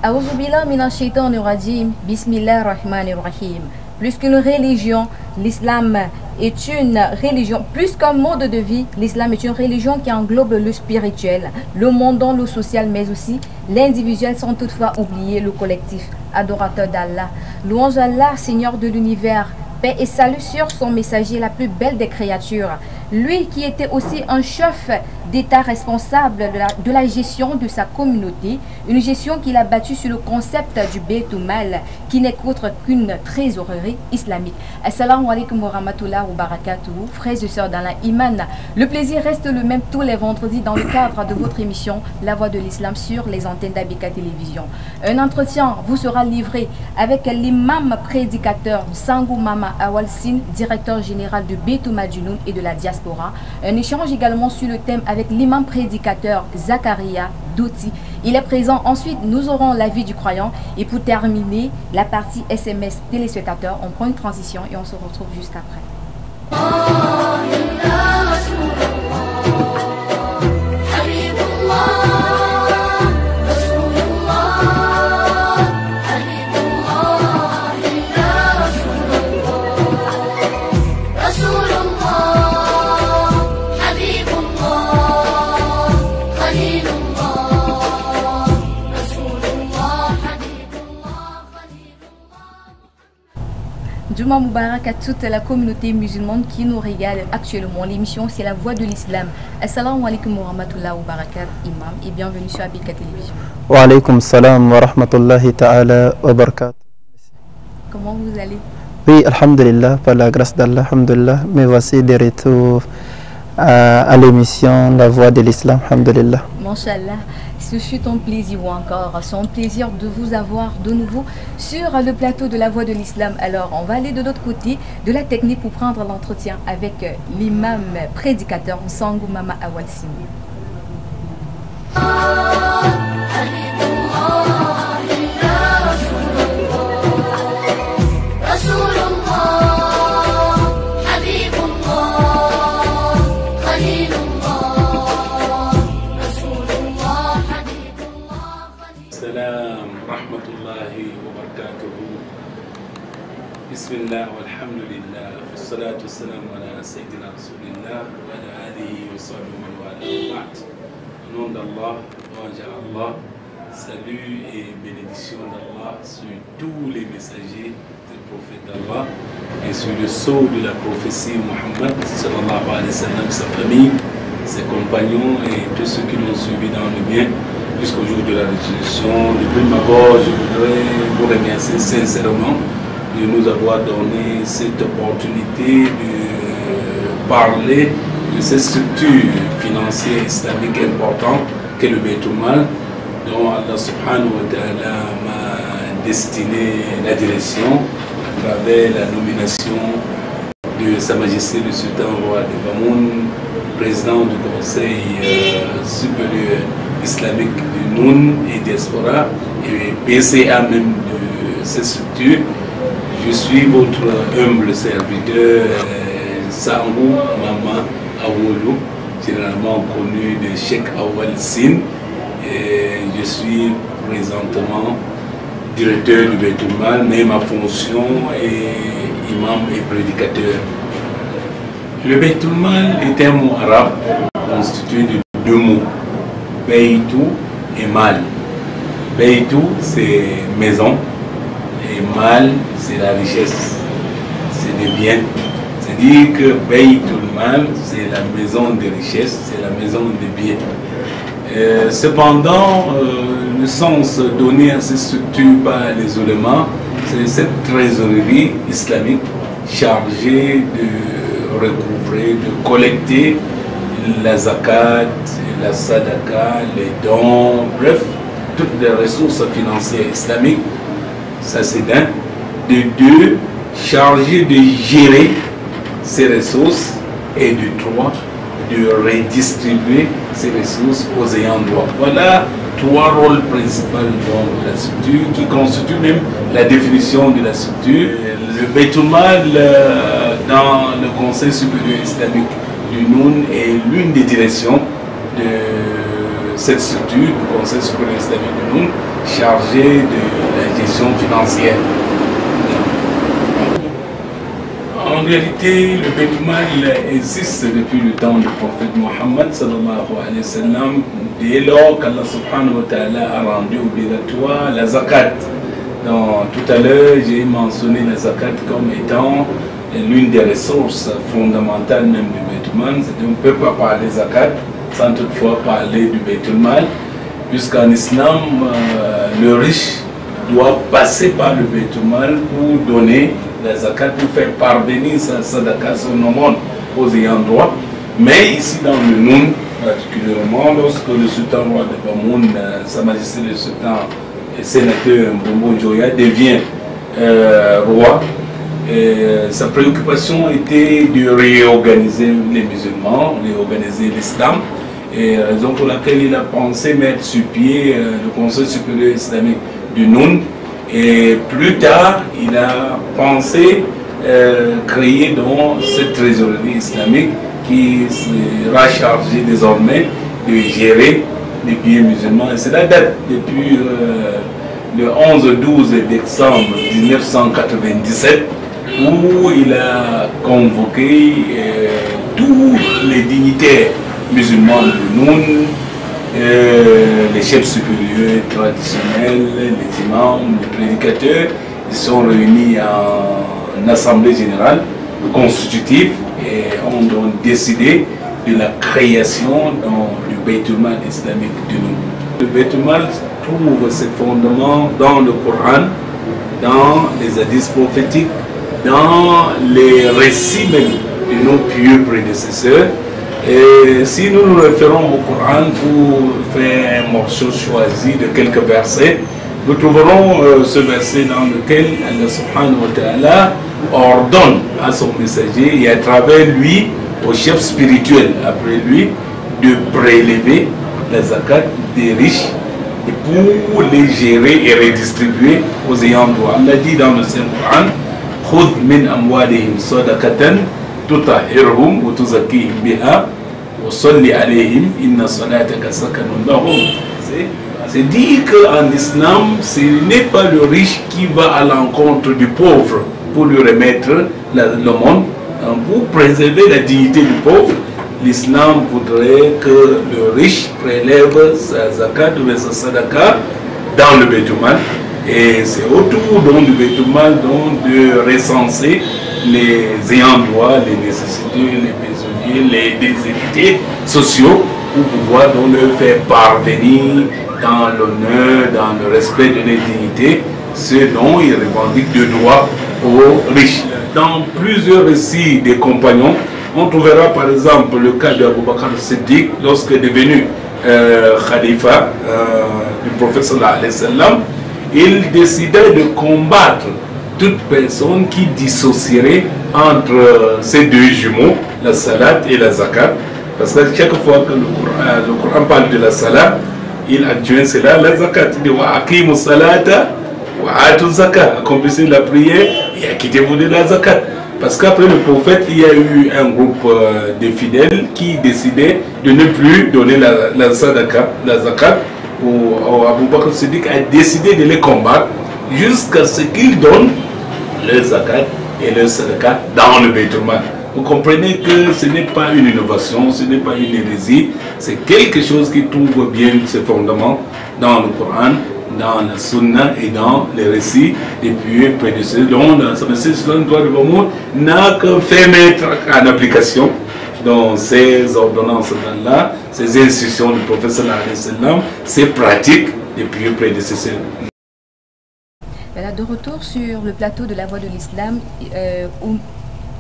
Aouzubillah minash shaitanir rajim. Bismillahir rahmanir rahim. Plus qu'une religion, l'islam est une religion, plus qu'un mode de vie, l'islam est une religion qui englobe le spirituel, le mondain, le social, mais aussi l'individuel, sans toutefois oublier le collectif. Adorateur d'Allah, louange à Allah, Seigneur de l'univers, paix et salut sur son messager, la plus belle des créatures. Lui qui était aussi un chef d'État responsable de la gestion de sa communauté, une gestion qu'il a battue sur le concept du Baytul Mal, qui n'est qu'autre qu'une trésorerie islamique. Assalamu alaikum wa rahmatullahi wa barakatuhu, frères et sœurs dans la Iman. Le plaisir reste le même tous les vendredis dans le cadre de votre émission La Voix de l'Islam sur les antennes d'Abika Télévision. Un entretien vous sera livré avec l'imam prédicateur Sangou Mama Awalsine, directeur général de Baytul Mal Junoun et de la diaspora. Un échange également sur le thème avec l'imam prédicateur Zakaria Douti. Il est présent. Ensuite, nous aurons l'avis du croyant. Et pour terminer, la partie SMS téléspectateurs, on prend une transition et on se retrouve juste après. Juma Moubarak à toute la communauté musulmane qui nous regarde actuellement. L'émission c'est La Voix de l'Islam. Assalamu alaikum wa rahmatullahi wa barakatuh, imam, et bienvenue sur Abika Télévision. Wa alaikum salam wa rahmatullahi ta'ala wa barakatuh. Comment vous allez? Oui, alhamdulillah, par la grâce d'Allah, alhamdulillah. Me voici de retour à l'émission La Voix de l'Islam, alhamdulillah. Masha'Allah. Ce fut un plaisir ou encore, c'est un plaisir de vous avoir de nouveau sur le plateau de La Voix de l'Islam. Alors, on va aller de l'autre côté de la technique pour prendre l'entretien avec l'imam prédicateur Sangou Mama Awalsine. Bismillah walhamdulillah wassalatu wassalamu ala sayyidina rasulillah wa ala alihi wa sahbihi wa ala ba'd. Au nom d'Allah, louange à Allah, salut et bénédiction d'Allah sur tous les messagers du prophète d'Allah et sur le sceau de la prophétie Muhammad sallallahu alayhi wa sallam, sa famille, ses compagnons et tous ceux qui l'ont suivi dans le bien jusqu'au jour de la résurrection. De prime abord, je voudrais vous remercier sincèrement de nous avoir donné cette opportunité de parler de cette structure financière islamique importante qu'est le Baytul Mal, dont Allah subhanahu wa ta'ala m'a destiné la direction à travers la nomination de Sa Majesté le Sultan Roi de Bamoun, président du Conseil supérieur islamique du Noun et Diaspora et PCA même de cette structure. Je suis votre humble serviteur Sangou Mama Awolo, généralement connu de Cheikh Awalsine. Je suis présentement directeur du Baytul Mal, mais ma fonction est imam et prédicateur. Le Baytul Mal est un mot arabe constitué de deux mots, Baytou et Mal. Baytou, c'est maison. Et mal, c'est la richesse, c'est des biens. C'est-à-dire que Baytul Mal, c'est la maison de richesse, c'est la maison des biens. Cependant, le sens donné à ces structures par les ulémas, c'est cette trésorerie islamique chargée de recouvrer, de collecter la zakat, la sadaka, les dons, bref, toutes les ressources financières islamiques. Ça c'est d'un. De deux, chargé de gérer ces ressources. Et de trois, de redistribuer ces ressources aux ayants droit. Voilà trois rôles principaux de la structure qui constituent même la définition de la structure. Le Baytul Mal dans le Conseil supérieur islamique du Noun est l'une des directions de cette structure, le Conseil supérieur islamique de Noun, chargé de la gestion financière. En réalité, le Bayt al-Mal existe depuis le temps du prophète Mohammed sallallahu alayhi wa sallam, dès lors qu'Allah subhanahu wa ta'ala a rendu obligatoire la zakat. Donc, tout à l'heure, j'ai mentionné la zakat comme étant l'une des ressources fondamentales même du Bayt al-Mal. On ne peut pas parler zakat sans toutefois parler du Bayt al-Mal, puisqu'en islam, le riche doit passer par le Bayt al-Mal pour donner la zakat, pour faire parvenir sa sadaka, son aumône aux ayants droit. Mais ici dans le Noun, particulièrement lorsque le sultan roi de Bamoun, sa majesté le sultan et sénateur Mbombo Njoya devient roi, sa préoccupation était de réorganiser les musulmans, réorganiser l'islam, et raison pour laquelle il a pensé mettre sur pied le Conseil supérieur islamique du Noun. Et plus tard, il a pensé créer donc cette trésorerie islamique qui sera chargée désormais de gérer les pays musulmans. Et cela date depuis le 11-12 décembre 1997, où il a convoqué tous les dignitaires musulmans de Noun, les chefs supérieurs traditionnels, les imams, les prédicateurs. Ils sont réunis en assemblée générale constitutive et ont donc décidé de la création du Bayt al-Mal islamique de Noun. Le Bayt al-Mal trouve ses fondements dans le Coran, dans les hadiths prophétiques, dans les récits même de nos pieux prédécesseurs. Et si nous nous référons au Coran pour faire un morceau choisi de quelques versets, nous trouverons ce verset dans lequel Allah subhanahu wa ta'ala ordonne à son messager et à travers lui, au chef spirituel après lui, de prélever la zakat des riches et pour les gérer et redistribuer aux ayants droit. Allah dit dans le Saint-Coran, « Khudh min amwalihim sadaqatan tutahhirhum wa tuzakkihim biha wa salli alayhim inna salataka sakanun lahum » C'est dire qu'en islam, ce n'est pas le riche qui va à l'encontre du pauvre pour lui remettre le monde. Pour préserver la dignité du pauvre, l'islam voudrait que le riche prélève sa zakat ou sa sadaka dans le Bayt al-Mal. Et c'est autour du Bayt al-Mal de recenser les ayants droit, les nécessités, les prisonniers, les déshérités sociaux pour pouvoir donc leur faire parvenir dans l'honneur, dans le respect de leur dignité, ce dont ils revendiquent de droit aux riches. Dans plusieurs récits des compagnons, on trouvera par exemple le cas d'Abu Bakr al-Siddiq lorsque devenu khalifa du prophète sallallahu alayhi wa sallam, il décida de combattre toute personne qui dissocierait entre ces deux jumeaux, la salat et la zakat, parce que chaque fois que le Coran parle de la salat, il adjoint cela la zakat. Il dit wa aqimu salata wa atu zakat, accomplissez la prière et acquittez-vous de la zakat. Parce qu'après le prophète, il y a eu un groupe de fidèles qui décidaient de ne plus donner la sadaka, la zakat. Abu Bakr Siddiq a décidé de les combattre jusqu'à ce qu'ils donnent le zakat et le sadaka dans le Bayt al-Mal. Vous comprenez que ce n'est pas une innovation, ce n'est pas une hérésie, c'est quelque chose qui trouve bien ses fondements dans le Coran, dans la Sunna et dans les récits des pieux prédécesseurs. Donc, sa majesté Sultan de Bamoun n'a que fait mettre en application dans ces ordonnances d'Allah, ces instructions du prophète sallallahu alayhi wa sallam, ces pratiques des pieux prédécesseurs. De retour sur le plateau de la Voix de l'Islam, où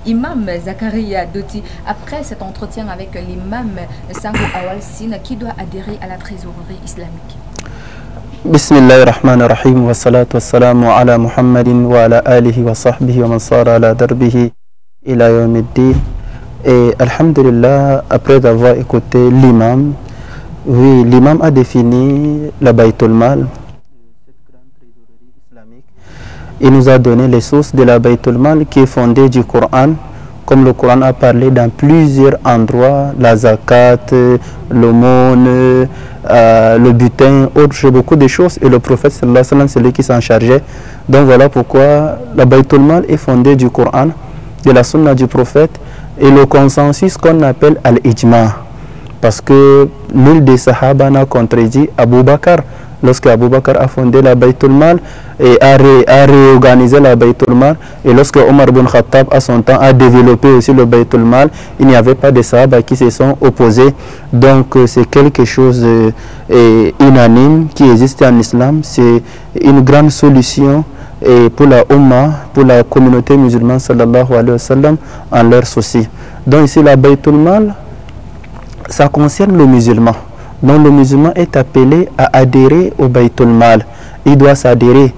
Imam Zakaria Doti, après cet entretien avec l'imam Sango Awal Sina, qui doit adhérer à la trésorerie islamique. Bismillahirrahmanirrahim, wa salatu wa salamu ala Muhammadin wa ala alihi wa sahbihi wa man sara ala darbihi ila yawmiddin. Et alhamdulillah, après avoir écouté l'imam, oui, l'imam a défini la Bayt al-Mal. Il nous a donné les sources de la Bayt al-Mal qui est fondée du Coran, comme le Coran a parlé dans plusieurs endroits, la zakat, l'aumône, le butin, autre, beaucoup de choses. Et le prophète sallallahu alayhi wa sallam, c'est lui qui s'en chargeait. Donc voilà pourquoi la Baytul Mal est fondée du Coran, de la sunna du prophète, et le consensus qu'on appelle al-ijma. Parce que nul des sahaba n'a contredit Abu Bakr. Lorsque Abu Bakr a fondé la Baytul Mal et a réorganisé la Baytul Mal, et lorsque Omar ibn Khattab à son temps a développé aussi le Baytul Mal, il n'y avait pas de sahaba qui se sont opposés. Donc c'est quelque chose unanime qui existe en islam. C'est une grande solution et pour la Ummah, pour la communauté musulmane sallallahu alayhi wa sallam, en leur souci. Donc ici la Baytul Mal, ça concerne le musulman. Donc le musulman est appelé à adhérer au Baytul Mal. Il doit s'adhérer.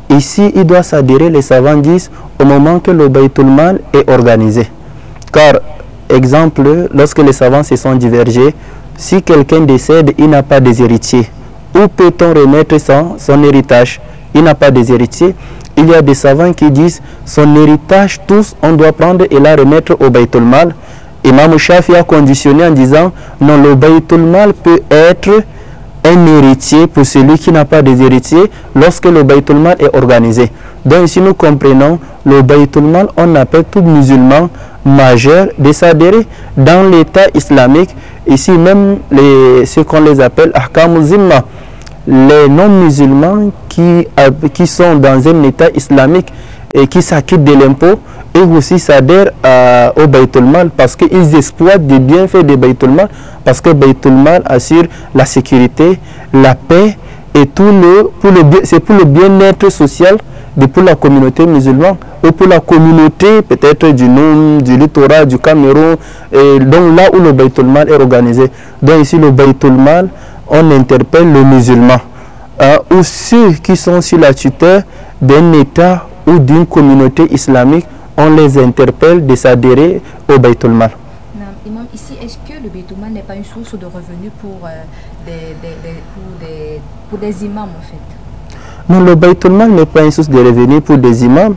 Ici, il doit s'adhérer, les savants disent, au moment que le Baytul Mal est organisé. Car, exemple, lorsque les savants se sont divergés, si quelqu'un décède, il n'a pas des héritiers. Où peut-on remettre son héritage? Il n'a pas des héritiers. Il y a des savants qui disent, son héritage, tous, on doit prendre et la remettre au Baytul Mal. Imam Shafi a conditionné en disant non, le Baytul Mal peut être un héritier pour celui qui n'a pas des héritiers lorsque le Baytul Mal est organisé. Donc ici nous comprenons le Baytul Mal, on appelle tout musulman majeur de s'adhérer dans l'état islamique. Ici même ce qu'on les appelle Ahkam Zimma, les non-musulmans qui sont dans un état islamique et qui s'acquittent de l'impôt, et aussi s'adhèrent au Baytul Mal parce qu'ils exploitent des bienfaits de Baytul Mal, parce que Baytul Mal assure la sécurité, la paix et c'est pour le bien-être social pour la communauté musulmane ou pour la communauté peut-être du Noum, du littoral, du Cameroun, et donc là où le Baytul Mal est organisé. Donc ici le Baytul Mal, on interpelle le musulman ou ceux qui sont sous la tutelle d'un État ou d'une communauté islamique, on les interpelle de s'adhérer au Baytul Mal. Imam, ici, est-ce que le Baytul Mal n'est pas une source de revenus pour des imams en fait? Non, le Baytul Mal n'est pas une source de revenus pour des imams.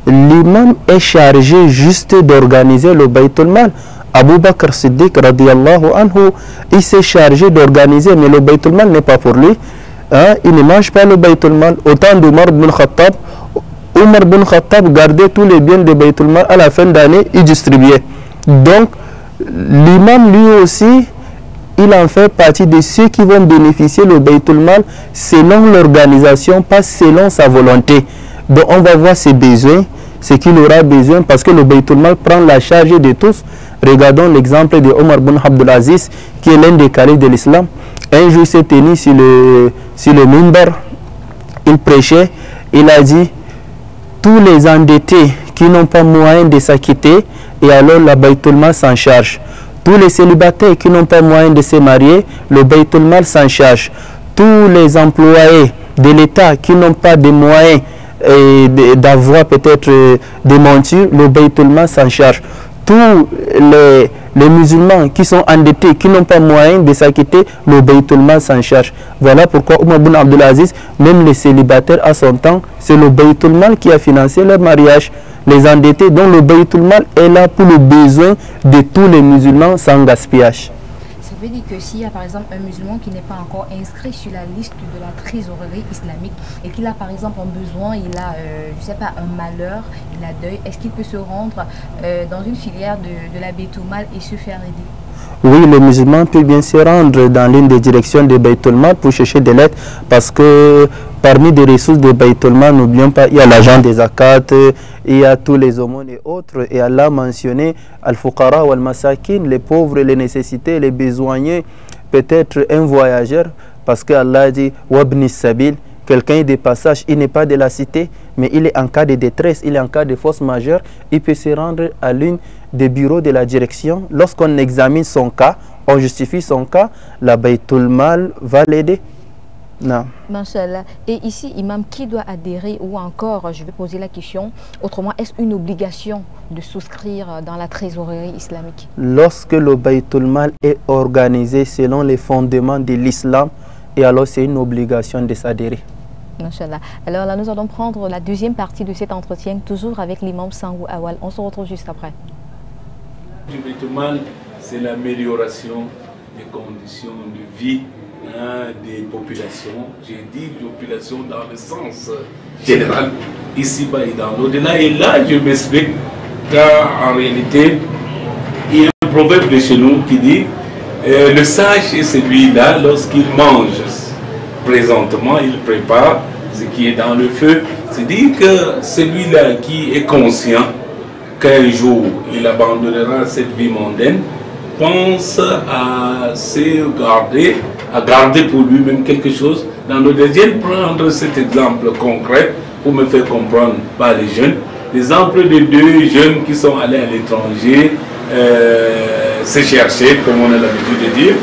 L'imam est chargé juste d'organiser le Baytul Mal. Abu Bakr Siddiq radiyallahu anhu, il s'est chargé d'organiser, mais le Baytul Mal n'est pas pour lui. Il ne mange pas le Baytul Mal. Autant d'Omar ibn Khattab, Omar ibn Khattab gardait tous les biens de Baytul Mal, à la fin d'année, il distribuait. Donc, l'imam lui aussi, il en fait partie de ceux qui vont bénéficier le Baytul Mal selon l'organisation, pas selon sa volonté. Donc, on va voir ses besoins, ce qu'il aura besoin, parce que le Baytul Mal prend la charge de tous. Regardons l'exemple de Omar ibn Abdul Aziz, qui est l'un des califes de l'islam. Un jour, il s'est tenu sur le minbar, il prêchait, il a dit: tous les endettés qui n'ont pas moyen de s'acquitter, et alors la Baytul Mal s'en charge. Tous les célibataires qui n'ont pas moyen de se marier, le Baytul Mal s'en charge. Tous les employés de l'État qui n'ont pas de moyens d'avoir peut-être des montures, le Baytul Mal s'en charge. Tous les musulmans qui sont endettés, qui n'ont pas moyen de s'acquitter, le Baytul Mal s'en charge. Voilà pourquoi Omar ibn Abdul Aziz, même les célibataires à son temps, c'est le Baytul Mal qui a financé leur mariage. Les endettés, dont le Baytul Mal est là pour le besoin de tous les musulmans sans gaspillage. Ça veut dire que s'il y a par exemple un musulman qui n'est pas encore inscrit sur la liste de la trésorerie islamique et qu'il a par exemple un besoin, il a, je sais pas, un malheur, il a deuil, est-ce qu'il peut se rendre dans une filière de la Baytul Mal et se faire aider? Oui, le musulman peut bien se rendre dans l'une des directions de Baytul Mal pour chercher de l'aide, parce que parmi les ressources de Baytul Mal, n'oublions pas, il y a l'argent des zakat, il y a tous les aumônes et autres, et Allah a mentionné al-fuqara wal-masakin, les pauvres, les nécessités, les besogneux, peut-être un voyageur, parce qu'Allah a dit wabni sabil, quelqu'un de passage, il n'est pas de la cité, mais il est en cas de détresse, il est en cas de force majeure, il peut se rendre à l'une des bureaux de la direction. Lorsqu'on examine son cas, on justifie son cas, la Baytul Mal va l'aider. Non. Masha'Allah. Et ici, imam, qui doit adhérer, ou encore, je vais poser la question, autrement, est-ce une obligation de souscrire dans la trésorerie islamique? Lorsque le Baytul Mal est organisé selon les fondements de l'islam, et alors c'est une obligation de s'adhérer. Masha'Allah. Alors là, nous allons prendre la deuxième partie de cet entretien, toujours avec l'imam Sangou Awal. On se retrouve juste après. Du Beit-el-Mal, c'est l'amélioration des conditions de vie des populations. J'ai dit population dans le sens général, ici-bas et dans l'au-delà. Et là, je m'explique qu'en réalité, il y a un proverbe de chez nous qui dit le sage est celui-là, lorsqu'il mange présentement, il prépare ce qui est dans le feu. C'est-à-dire que celui-là qui est conscient qu'un jour il abandonnera cette vie mondaine, pense à se garder, à garder pour lui-même quelque chose. Dans le deuxième, prendre cet exemple concret pour me faire comprendre par les jeunes. L'exemple de deux jeunes qui sont allés à l'étranger se chercher, comme on a l'habitude de dire.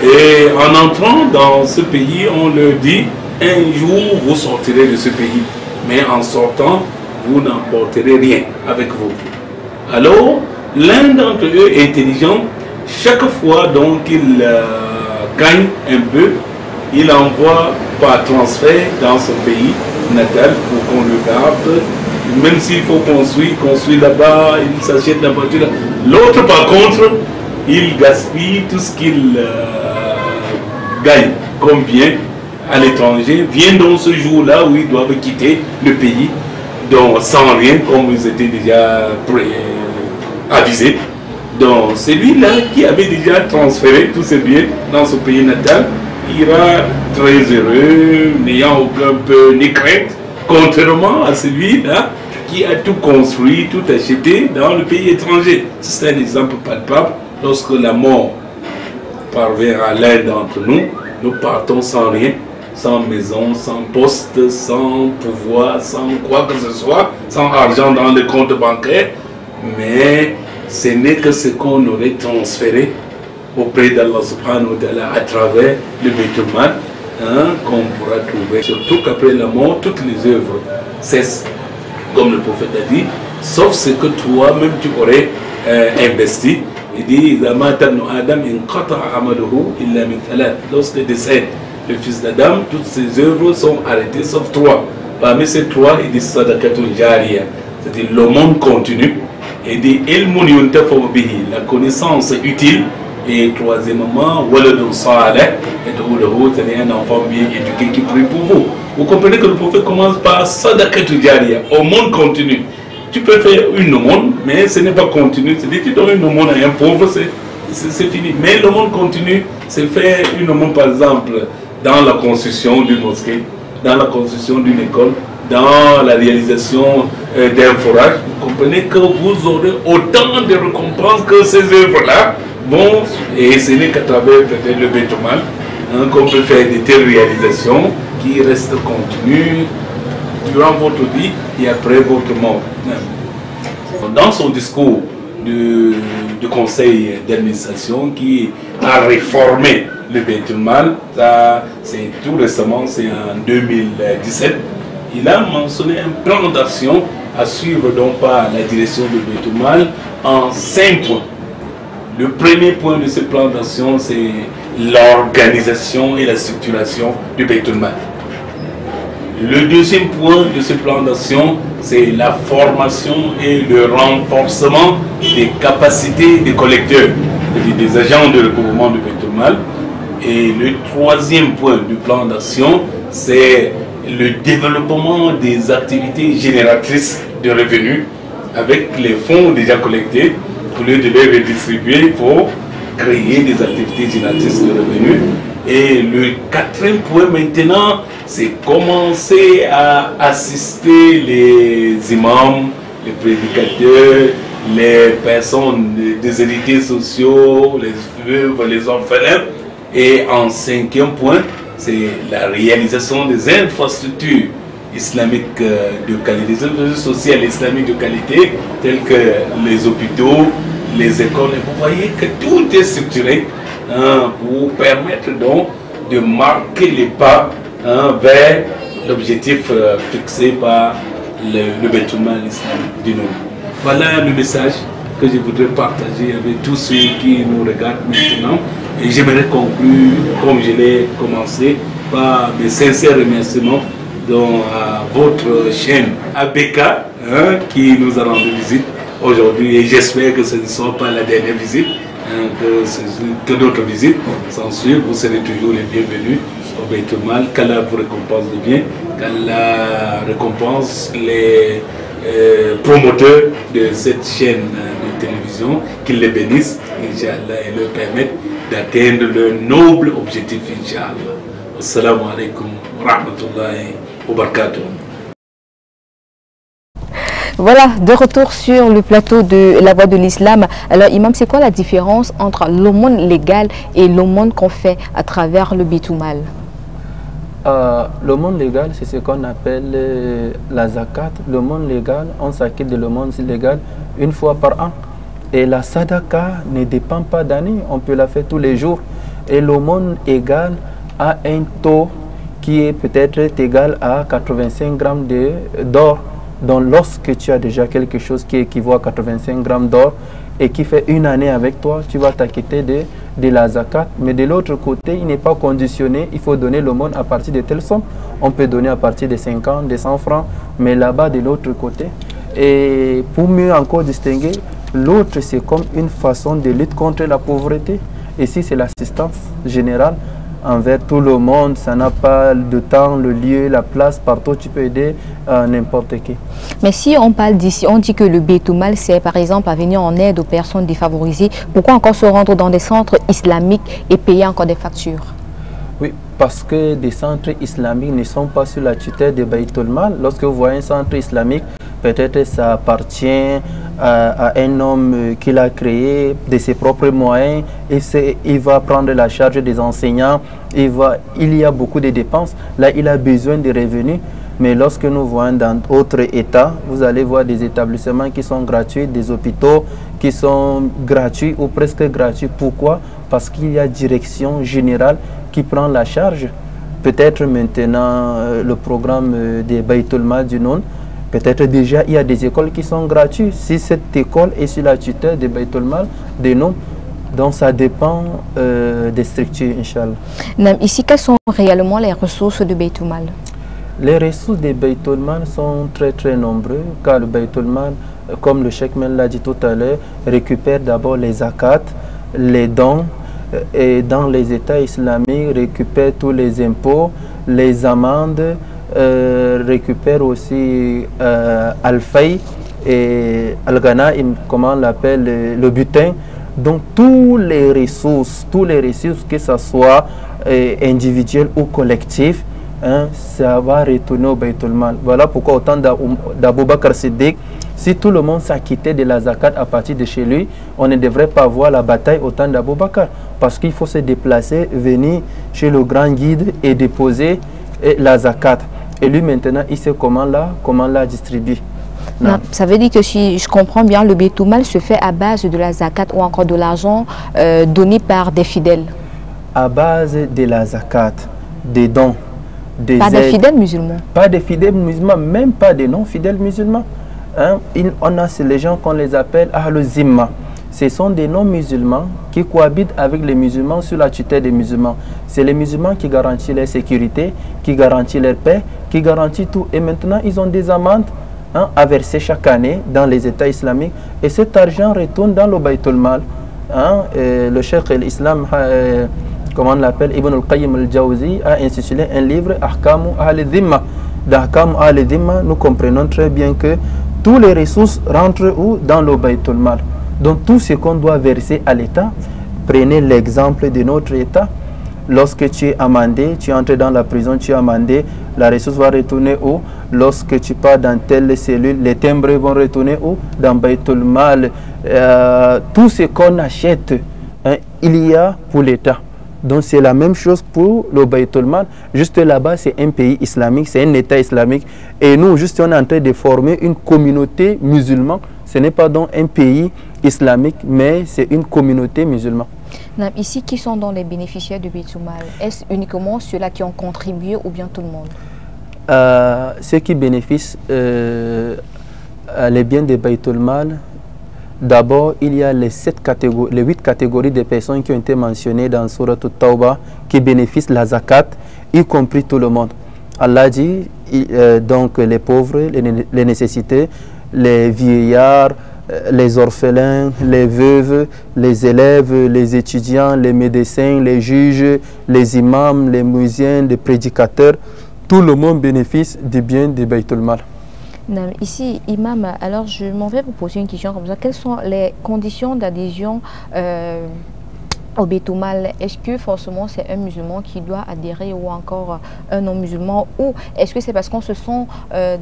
Et en entrant dans ce pays, on leur dit, un jour vous sortirez de ce pays. Mais en sortant, vous n'emporterez rien avec vous. Alors, l'un d'entre eux est intelligent. Chaque fois donc il gagne un peu, il envoie par transfert dans son pays natal pour qu'on le garde. Même s'il faut construire là-bas, il s'achète la voiture. L'autre par contre, il gaspille tout ce qu'il gagne comme bien à l'étranger. Vient donc ce jour-là où ils doivent quitter le pays, donc sans rien, comme ils étaient déjà avisés. Donc celui-là qui avait déjà transféré tous ses biens dans son pays natal ira très heureux, n'ayant aucun peu ni crainte, contrairement à celui-là qui a tout construit, tout acheté dans le pays étranger. C'est un exemple palpable. Lorsque la mort parvient à l'un d'entre nous, nous partons sans rien, sans maison, sans poste, sans pouvoir, sans quoi que ce soit, sans argent dans les comptes bancaires, mais ce n'est que ce qu'on aurait transféré auprès d'Allah subhanahu wa ta'ala à travers le Beit-el-Mal, qu'on pourra trouver. Surtout qu'après la mort, toutes les œuvres cessent, comme le prophète a dit, sauf ce que toi-même tu aurais investi. Il dit, lorsque décède le fils d'Adam, toutes ses œuvres sont arrêtées, sauf trois. Parmi ces trois, il dit sadaqatun jariya, c'est-à-dire le monde continue. Il dit la connaissance utile. Et troisièmement, c'est un enfant bien éduqué qui prie pour vous. Vous comprenez que le prophète commence par sadaqatun jariya, au monde continu. Tu peux faire une aumône, mais ce n'est pas continu. C'est-à-dire que tu donnes une aumône à un pauvre, c'est fini. Mais le monde continue, c'est faire une aumône, par exemple, dans la construction d'une mosquée, dans la construction d'une école, dans la réalisation d'un forage. Vous comprenez que vous aurez autant de récompenses que ces œuvres-là vont, et ce n'est qu'à travers peut-être le Beit-el-Mal qu'on peut faire de telles réalisations qui restent continues durant votre vie et après votre mort. Dans son discours de conseil d'administration qui a réformé le Beit-el-Mal, c'est tout récemment, c'est en 2017, il a mentionné un plan d'action à suivre donc par la direction du Beit-el-Mal en 5 points. Le premier point de ce plan d'action, c'est l'organisation et la structuration du Beit-el-Mal. Le deuxième point de ce plan d'action, c'est la formation et le renforcement des capacités des collecteurs, c'est-à-dire des agents de recouvrement du Beit-el-Mal. Et le troisième point du plan d'action, c'est le développement des activités génératrices de revenus avec les fonds déjà collectés. Au lieu de les redistribuer, il faut créer des activités génératrices de revenus. Et le quatrième point maintenant, c'est commencer à assister les imams, les prédicateurs, les personnes des hérités sociaux, les veuves, les orphelins. Et en cinquième point, c'est la réalisation des infrastructures islamiques de qualité, des infrastructures sociales islamiques de qualité, telles que les hôpitaux, les écoles. Et vous voyez que tout est structuré pour permettre donc de marquer les pas vers l'objectif fixé par le Beit-el-Mal islamique du nom. Voilà le message que je voudrais partager avec tous ceux qui nous regardent maintenant. Et j'aimerais conclure, comme je l'ai commencé, par mes sincères remerciements à votre chaîne ABK qui nous a rendu visite aujourd'hui et j'espère que ce ne sera pas la dernière visite, hein, que d'autres visites s'en suivent. Vous serez toujours les bienvenus au Beit Mal. Qu'Allah vous récompense de bien, qu'Allah récompense les promoteurs de cette chaîne de télévision, qu'ils les bénissent, Inch'Allah, et leur permettent d'atteindre leur noble objectif, Inch'Allah. Assalamu alaikum wa rahmatullahi wa barakatuh. Voilà, de retour sur le plateau de la voie de l'islam. Alors, Imam, c'est quoi la différence entre l'aumône légal et l'aumône qu'on fait à travers le Beit Mal? L'aumône légal, c'est ce qu'on appelle la zakat. L'aumône légal, on s'acquitte de l'aumône légal une fois par an. Et la sadaka ne dépend pas d'année, on peut la faire tous les jours. Et l'aumône égal a un taux qui est peut-être égal à 85 grammes d'or. Donc lorsque tu as déjà quelque chose qui équivaut à 85 grammes d'or et qui fait une année avec toi, tu vas t'acquitter de la zakat. Mais de l'autre côté, il n'est pas conditionné, il faut donner l'aumône à partir de telle somme. On peut donner à partir de 50, de 100 francs, mais là-bas de l'autre côté. Et pour mieux encore distinguer, l'autre c'est comme une façon de lutte contre la pauvreté. Ici c'est l'assistance générale envers tout le monde, ça n'a pas de temps, le lieu, la place, partout tu peux aider n'importe qui. Mais si on parle d'ici, on dit que le Beit Mal c'est par exemple à venir en aide aux personnes défavorisées, pourquoi encore se rendre dans des centres islamiques et payer encore des factures? Oui, parce que des centres islamiques ne sont pas sous la tutelle de Beit Mal. Lorsque vous voyez un centre islamique, peut-être ça appartient à un homme qui l'a créé de ses propres moyens et il va prendre la charge des enseignants, il y a beaucoup de dépenses, là il a besoin de revenus. Mais lorsque nous voyons dans d'autres États, vous allez voir des établissements qui sont gratuits, des hôpitaux qui sont gratuits ou presque gratuits. Pourquoi? Parce qu'il y a direction générale qui prend la charge. Peut-être maintenant le programme des Beit Mal du Noun, peut-être déjà il y a des écoles qui sont gratuites. Si cette école est sur la tutelle de Beit Mal, des noms, donc ça dépend des structures, Inch'Allah. Ici, quelles sont réellement les ressources de Beit Mal? Les ressources de Beit Mal sont très nombreux, car le Beit Mal, comme le Cheikh Mel l'a dit tout à l'heure, récupère d'abord les zakats, les dons, et dans les États islamiques, récupère tous les impôts, les amendes, récupère aussi Al-Fay et Al-Ghanaim, comment on l'appelle, le butin. Donc tous les ressources, que ce soit individuels ou collectifs, hein, ça va retourner au Beit Mal. Voilà pourquoi au temps d'Abou Bakr Siddiq, si tout le monde s'acquittait de la zakat à partir de chez lui, on ne devrait pas voir la bataille au temps d'Abou Bakr, parce qu'il faut se déplacer, venir chez le grand guide et déposer la zakat. Et lui maintenant, il sait comment la distribuer. Non. Ça veut dire que si je comprends bien, le Beit Mal se fait à base de la zakat ou encore de l'argent donné par des fidèles. À base de la zakat, des dons, des pas des fidèles musulmans. Pas des fidèles musulmans, même pas des non-fidèles musulmans. Hein? On a les gens qu'on les appelle Ahlul Zimma. Ce sont des non-musulmans qui cohabitent avec les musulmans sous la tutelle des musulmans. C'est les musulmans qui garantissent leur sécurité, qui garantissent leur paix, qui garantissent tout. Et maintenant, ils ont des amendes à verser chaque année dans les États islamiques. Et cet argent retourne dans le Beit Mal. Le Cheikh l'Islam, comment on l'appelle, Ibn al-Qayyim al-Jawzi, a intitulé un livre, Ahkamu al-Dhimma. Dans Ahkamu al-Dhimma, nous comprenons très bien que tous les ressources rentrent où? Dans le Beit Mal. Donc tout ce qu'on doit verser à l'État, prenez l'exemple de notre État. Lorsque tu es amendé, tu entres dans la prison, tu es amendé, la ressource va retourner où? Lorsque tu pars dans telle cellule, les timbres vont retourner où? Dans Beit Mal. Tout ce qu'on achète, hein, il y a pour l'État. Donc c'est la même chose pour le Beit Mal. Juste là-bas, c'est un pays islamique, c'est un État islamique. Et nous, juste, on est en train de former une communauté musulmane. Ce n'est pas donc un pays islamique, mais c'est une communauté musulmane. Ici, qui sont dans les bénéficiaires du Beit Mal? Est-ce uniquement ceux-là qui ont contribué ou bien tout le monde? Ceux qui bénéficient les biens de Beit Mal, d'abord, il y a les 8 catégories de personnes qui ont été mentionnées dans Surat At-Tawbah qui bénéficient la zakat, y compris tout le monde. Allah dit donc les pauvres, les nécessités, les vieillards, les orphelins, les veuves, les élèves, les étudiants, les médecins, les juges, les imams, les muezzins, les prédicateurs, tout le monde bénéficie du bien du Baytul Mal. Ici, imam, alors je m'en vais vous poser une question comme ça. Quelles sont les conditions d'adhésion au Baytul Mal? Est-ce que forcément c'est un musulman qui doit adhérer ou encore un non-musulman? Ou est-ce que c'est parce qu'on se sent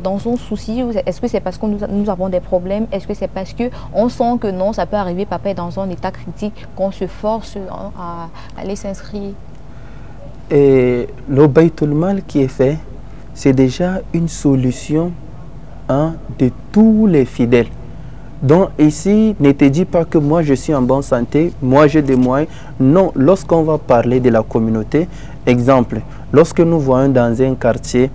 dans un souci? Est-ce que c'est parce que nous avons des problèmes? Est-ce que c'est parce qu'on sent que non, ça peut arriver, papa est dans un état critique, qu'on se force à aller s'inscrire? Et le Baytul Mal qui est fait, c'est déjà une solution de tous les fidèles. Donc ici, ne te dis pas que moi je suis en bonne santé, moi j'ai des moyens. Non, lorsqu'on va parler de la communauté, exemple, lorsque nous voyons dans un quartier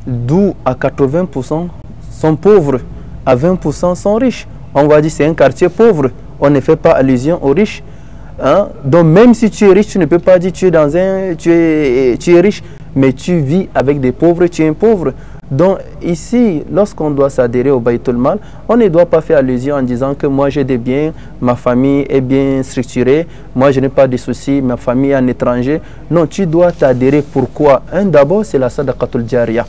d'où à 80% sont pauvres, à 20% sont riches, on va dire c'est un quartier pauvre, on ne fait pas allusion aux riches. Donc même si tu es riche, tu ne peux pas dire tu es riche, mais tu vis avec des pauvres, tu es un pauvre. Donc ici, lorsqu'on doit s'adhérer au Baytul Mal, on ne doit pas faire allusion en disant que moi j'ai des biens, ma famille est bien structurée, moi je n'ai pas de soucis, ma famille est en étranger. Non, tu dois t'adhérer. Pourquoi? D'abord, c'est la Sadaqatul Jariya.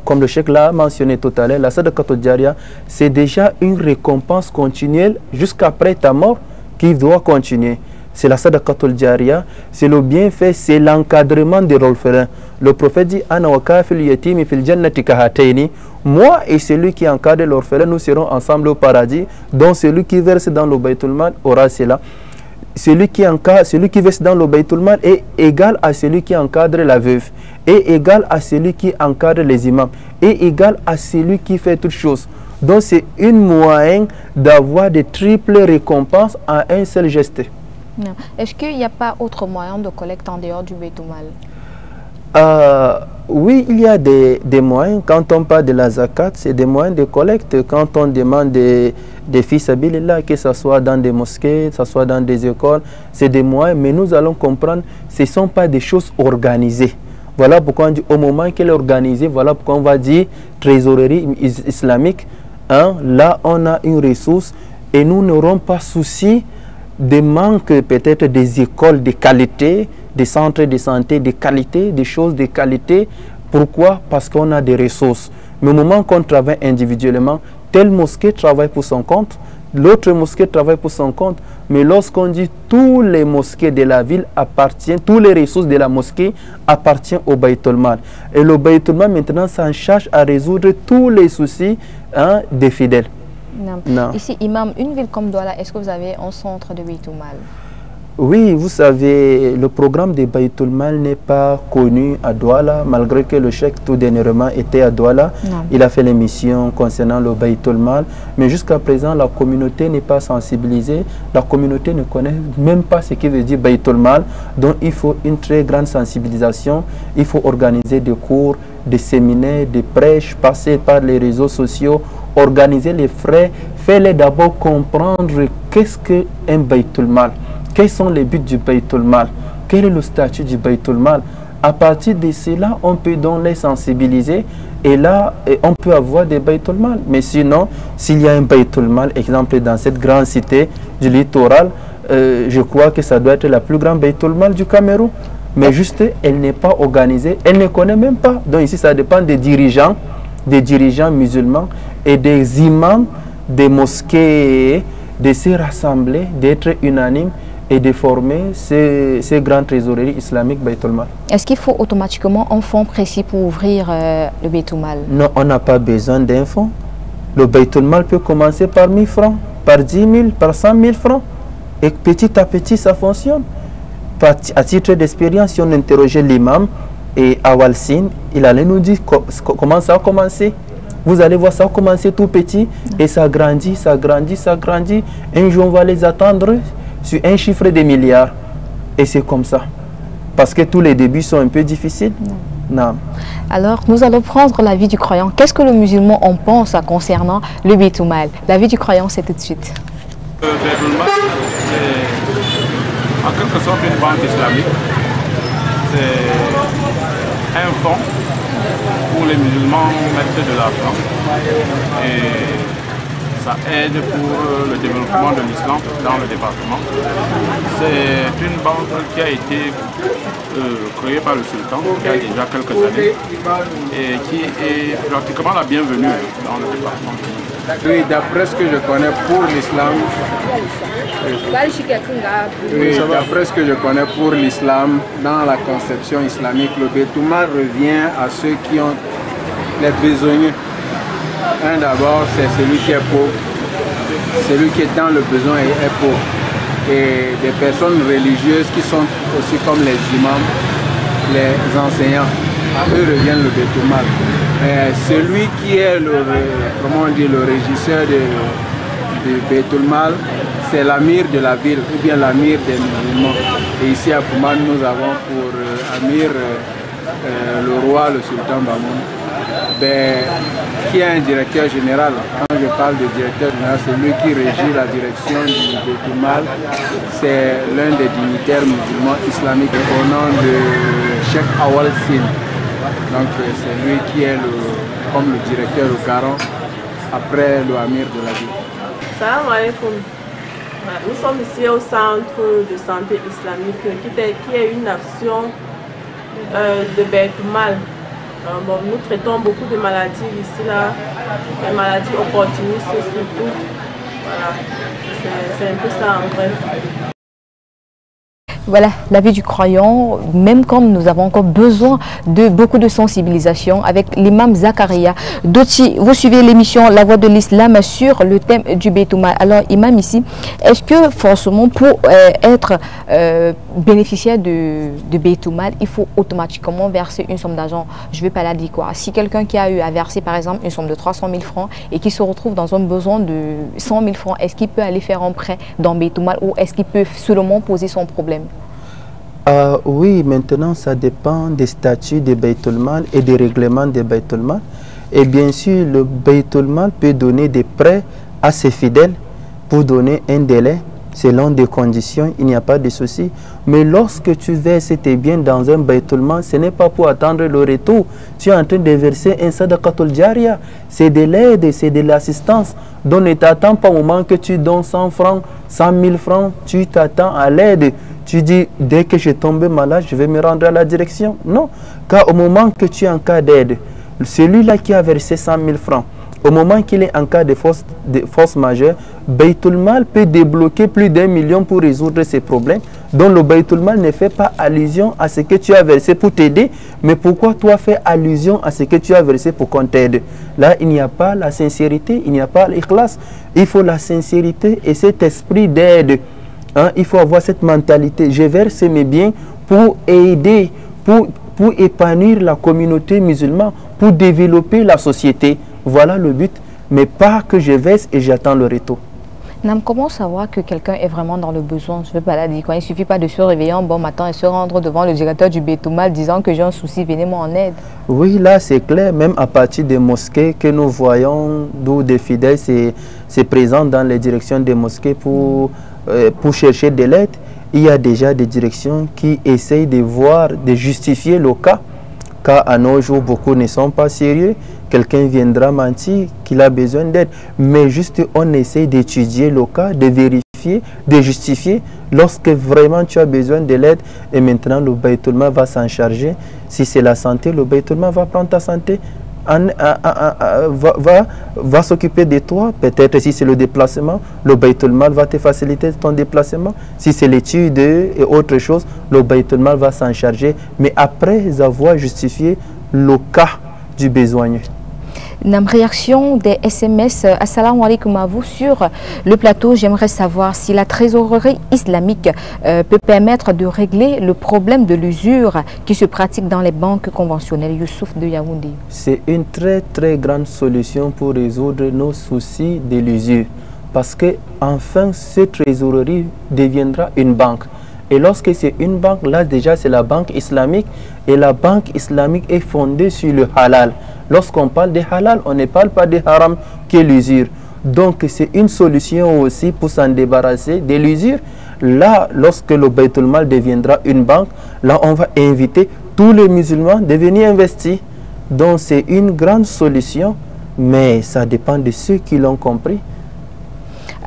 Comme le cheikh l'a mentionné tout à l'heure, la Sadaqatul Jariya, c'est déjà une récompense continuelle jusqu'après ta mort qui doit continuer. C'est la Sadaqatul Jariya, c'est le bienfait, c'est l'encadrement de l'orphelin. Le prophète dit Ana wa kafil yatimi fil jannati kahataini. Moi et celui qui encadre l'orphelin, nous serons ensemble au paradis. Donc celui qui verse dans le Baytul Mal aura cela. Celui qui verse dans le Baytul Mal est égal à celui qui encadre la veuve, est égal à celui qui encadre les imams, est égal à celui qui fait toutes choses. Donc c'est une moyen d'avoir des triples récompenses en un seul geste. Est-ce qu'il n'y a pas autre moyen de collecte en dehors du Baytul Mal? Oui, il y a des moyens. Quand on parle de la zakat, c'est des moyens de collecte. Quand on demande des fils habilillah, que ce soit dans des mosquées, que ce soit dans des écoles, c'est des moyens. Mais nous allons comprendre, ce ne sont pas des choses organisées. Voilà pourquoi on dit au moment qu'elle est organisée, voilà pourquoi on va dire trésorerie islamique. Là, on a une ressource et nous n'aurons pas souci de manque peut-être des écoles de qualité, des centres de santé de qualité, des choses de qualité. Pourquoi? Parce qu'on a des ressources. Mais au moment qu'on travaille individuellement, telle mosquée travaille pour son compte, l'autre mosquée travaille pour son compte. Mais lorsqu'on dit tous les mosquées de la ville appartiennent, tous les ressources de la mosquée appartiennent au Baytul Mal. Et le Baytul Mal maintenant s'en charge à résoudre tous les soucis des fidèles. Non. Ici, imam, une ville comme Douala, est-ce que vous avez un centre de Baytul Mal? Oui, vous savez, le programme de Baytul Mal n'est pas connu à Douala, malgré que le cheikh tout dernièrement était à Douala. Il a fait l'émission concernant le Baytul Mal, mais jusqu'à présent, la communauté n'est pas sensibilisée. La communauté ne connaît même pas ce qui veut dire Baytul Mal. Donc, il faut une très grande sensibilisation. Il faut organiser des cours, des séminaires, des prêches, passer par les réseaux sociaux, organiser les frais, faire-les d'abord comprendre qu'est-ce qu'un Baytul Mal. Quels sont les buts du Baytul Mal? Quel est le statut du Baytul Mal? À partir de cela, on peut donc les sensibiliser et là, on peut avoir des Baytul Mal. Mais sinon, s'il y a un Baytul Mal, exemple dans cette grande cité du littoral, je crois que ça doit être la plus grande Baytul Mal du Cameroun. Mais juste, elle n'est pas organisée, elle ne connaît même pas. Donc ici, ça dépend des dirigeants musulmans et des imams des mosquées de se rassembler, d'être unanimes et de former ces grandes trésoreries islamiques Baytul Mal. Est-ce qu'il faut automatiquement un fonds précis pour ouvrir le Baytul Mal? Non, on n'a pas besoin d'un fonds. Le Baytul Mal peut commencer par 1000 francs, par 10 000, par 100 000 francs. Et petit à petit, ça fonctionne. À titre d'expérience, si on interrogeait l'imam et Awalsin, il allait nous dire comment ça a commencé. Vous allez voir, ça a commencé tout petit et ça grandit, ça grandit, ça grandit. Un jour, on va les attendre sur un chiffre de milliards. Et c'est comme ça. Parce que tous les débuts sont un peu difficiles. Non. Alors, nous allons prendre l'avis du croyant. Qu'est-ce que le musulman en pense concernant le Baytul Mal? L'avis du croyant, c'est tout de suite. Le Baytul Mal, c'est en quelque sorte une banque islamique. C'est un fonds où les musulmans mettent de l'argent. Et ça aide pour le développement de l'islam dans le département. C'est une banque qui a été créée par le sultan il y a déjà quelques années et qui est pratiquement la bienvenue dans le département. Oui, d'après ce que je connais pour l'islam, d'après ce que je connais pour l'islam, dans la conception islamique, le Baytul-Mal revient à ceux qui ont les besogneux. Un d'abord, c'est celui qui est pauvre, celui qui est dans le besoin et est pauvre. Et des personnes religieuses qui sont aussi comme les imams, les enseignants, à eux revient le Baytul-Mal. Celui qui est le régisseur de Baytul-Mal, c'est l'amir de la ville ou bien l'amir des musulmans. Et ici à Fouman, nous avons pour amir le roi, le sultan Bamoun, qui est un directeur général. Quand je parle de directeur général, c'est lui qui régit la direction du Baytul-Mal. C'est l'un des dignitaires musulmans islamiques au nom de Cheikh Awal Sin. Donc c'est lui qui est comme le directeur, le garant, après le amir de la ville. Salam alaikum. Nous sommes ici au centre de santé islamique qui est une action de Baytul-Mal. Bon, nous traitons beaucoup de maladies ici, là, des maladies opportunistes surtout. Voilà, c'est un peu ça en bref. Voilà, la vie du croyant, même comme nous avons encore besoin de beaucoup de sensibilisation avec l'imam Zakaria. Doti, vous suivez l'émission La Voix de l'Islam sur le thème du Baytul-Mal. Alors, imam ici, est-ce que forcément pour être bénéficiaire de Baytul-Mal, il faut automatiquement verser une somme d'argent? Je ne vais pas la dire quoi. Si quelqu'un qui a eu à verser par exemple une somme de 300 000 francs et qui se retrouve dans un besoin de 100 000 francs, est-ce qu'il peut aller faire un prêt dans Baytul-Mal ou est-ce qu'il peut seulement poser son problème? Oui, maintenant ça dépend des statuts de Baytul-Mal et des règlements de Baytul-Mal. Et bien sûr, le Baytul-Mal peut donner des prêts à ses fidèles pour donner un délai selon des conditions, il n'y a pas de souci. Mais lorsque tu verses tes biens dans un Baytul-Mal, ce n'est pas pour attendre le retour. Tu es en train de verser un sadaqatul jariya. C'est de l'aide, c'est de l'assistance. Donc ne t'attends pas au moment que tu donnes 100 francs, 100 000 francs, tu t'attends à l'aide. Tu dis, dès que je tombe malade, je vais me rendre à la direction. Non, car au moment que tu es en cas d'aide, celui-là qui a versé 100 000 francs, au moment qu'il est en cas de force majeure, Baytul-Mal peut débloquer plus d'1 million pour résoudre ses problèmes. Donc le Baytul-Mal ne fait pas allusion à ce que tu as versé pour t'aider, mais pourquoi toi fais allusion à ce que tu as versé pour qu'on t'aide? Là, il n'y a pas la sincérité, il n'y a pas l'ikhlas. Il faut la sincérité et cet esprit d'aide. Hein, il faut avoir cette mentalité. Je verse mes biens pour aider, pour épanouir la communauté musulmane, pour développer la société. Voilà le but, mais pas que je verse et j'attends le retour. Nam, comment savoir que quelqu'un est vraiment dans le besoin? Je ne veux pas la dire. Il ne suffit pas de se réveiller un bon matin et se rendre devant le directeur du Baytul-Mal disant que j'ai un souci, venez-moi en aide. Oui, là c'est clair, même à partir des mosquées que nous voyons, d'où des fidèles c'est présent dans les directions des mosquées pour chercher de l'aide. Il y a déjà des directions qui essayent de voir, de justifier le cas, car à nos jours, beaucoup ne sont pas sérieux. Quelqu'un viendra mentir qu'il a besoin d'aide, mais juste on essaie d'étudier le cas, de vérifier, de justifier lorsque vraiment tu as besoin de l'aide. Et maintenant, le Baytul-Mal va s'en charger. Si c'est la santé, le Baytul-Mal va prendre ta santé, va s'occuper de toi. Peut-être si c'est le déplacement, le Baytul-Mal va te faciliter ton déplacement. Si c'est l'étude et autre chose, le Baytul-Mal va s'en charger, mais après avoir justifié le cas du besogneux. Nam, réaction des SMS. Assalamu alaikum à vous sur le plateau. J'aimerais savoir si la trésorerie islamique peut permettre de régler le problème de l'usure qui se pratique dans les banques conventionnelles. Youssouf de Yaoundé. C'est une très grande solution pour résoudre nos soucis de l'usure. Parce que enfin, cette trésorerie deviendra une banque. Et lorsque c'est une banque, là déjà c'est la banque islamique. Et la banque islamique est fondée sur le halal. Lorsqu'on parle de halal, on ne parle pas de haram qui est l'usure. Donc c'est une solution aussi pour s'en débarrasser de l'usure. Là, lorsque le Baytul-Mal deviendra une banque, là on va inviter tous les musulmans de venir investir. Donc c'est une grande solution, mais ça dépend de ceux qui l'ont compris.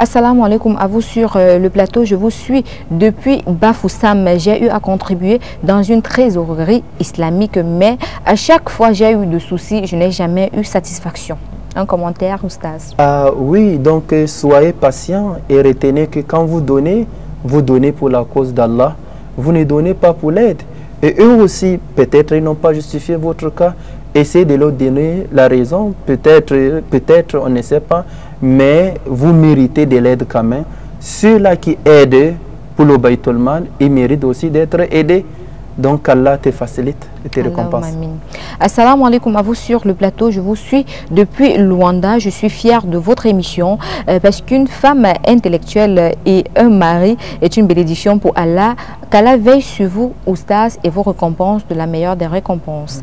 Assalamu alaikum à vous sur le plateau. Je vous suis depuis Bafoussam. J'ai eu à contribuer dans une trésorerie islamique, mais à chaque fois j'ai eu de soucis, je n'ai jamais eu satisfaction. Un commentaire, Oustaz? Oui, donc soyez patient et retenez que quand vous donnez pour la cause d'Allah. Vous ne donnez pas pour l'aide. Et eux aussi, peut-être ils n'ont pas justifié votre cas. Essayez de leur donner la raison. Peut-être, on ne sait pas. Mais vous méritez de l'aide quand même. Ceux-là qui aident pour le Baytul Mal, ils méritent aussi d'être aidés. Donc Allah te facilite et te récompense. Assalamu alaikum à vous sur le plateau. Je vous suis depuis Luanda. Je suis fière de votre émission parce qu'une femme intellectuelle et un mari est une bénédiction pour Allah. Qu'Allah veille sur vous, Oustaz, et vous récompense de la meilleure des récompenses.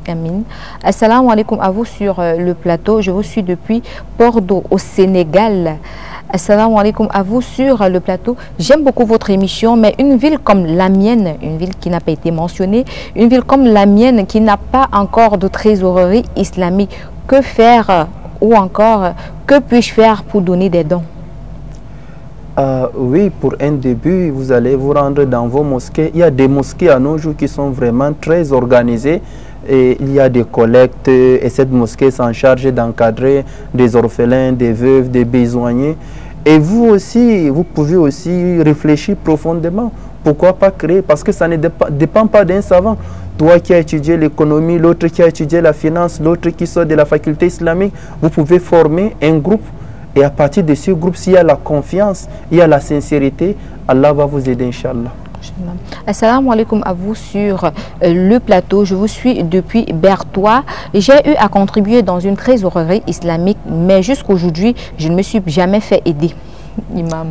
Amin. Assalamu alaikum à vous sur le plateau. Je vous suis depuis Bordeaux au Sénégal. Assalamu alaikum à vous sur le plateau. J'aime beaucoup votre émission, mais une ville comme la mienne, une ville qui n'a pas été mentionnée, une ville comme la mienne qui n'a pas encore de trésorerie islamique, que faire ou encore que puis-je faire pour donner des dons? Oui, pour un début, vous allez vous rendre dans vos mosquées. Il y a des mosquées à nos jours qui sont vraiment très organisées. Et il y a des collectes et cette mosquée s'en charge d'encadrer des orphelins, des veuves, des besognés. Et vous aussi, vous pouvez aussi réfléchir profondément. Pourquoi pas créer? Parce que ça ne dépend pas d'un savant. Toi qui as étudié l'économie, l'autre qui a étudié la finance, l'autre qui sort de la faculté islamique, vous pouvez former un groupe. Et à partir de ce groupe, s'il y a la confiance, il y a la sincérité, Allah va vous aider, Inch'Allah. Assalamu alaikum à vous sur le plateau. Je vous suis depuis Bertois. J'ai eu à contribuer dans une trésorerie islamique, mais jusqu'aujourd'hui, je ne me suis jamais fait aider. Imam.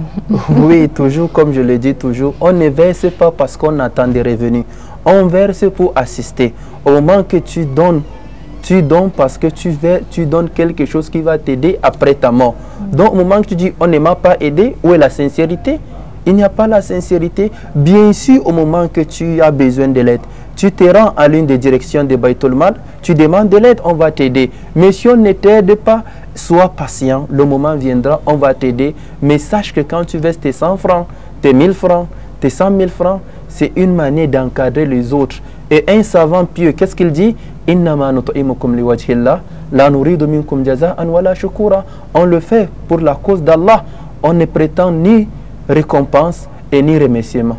Oui, toujours, comme je le dis toujours, on ne verse pas parce qu'on attend des revenus. On verse pour assister. Au moment que tu donnes parce que tu donnes quelque chose qui va t'aider après ta mort. Donc, au moment que tu dis, on ne m'a pas aidé, où est la sincérité? Il n'y a pas la sincérité. Bien sûr, au moment que tu as besoin de l'aide, tu te rends à l'une des directions de Baytul Mal, tu demandes de l'aide, on va t'aider. Mais si on ne t'aide pas, sois patient, le moment viendra, on va t'aider. Mais sache que quand tu verses tes 100 francs, tes 1000 francs, tes 100 000 francs, c'est une manière d'encadrer les autres. Et un savant pieux, qu'est-ce qu'il dit? On le fait pour la cause d'Allah. On ne prétend ni récompense et ni remerciement.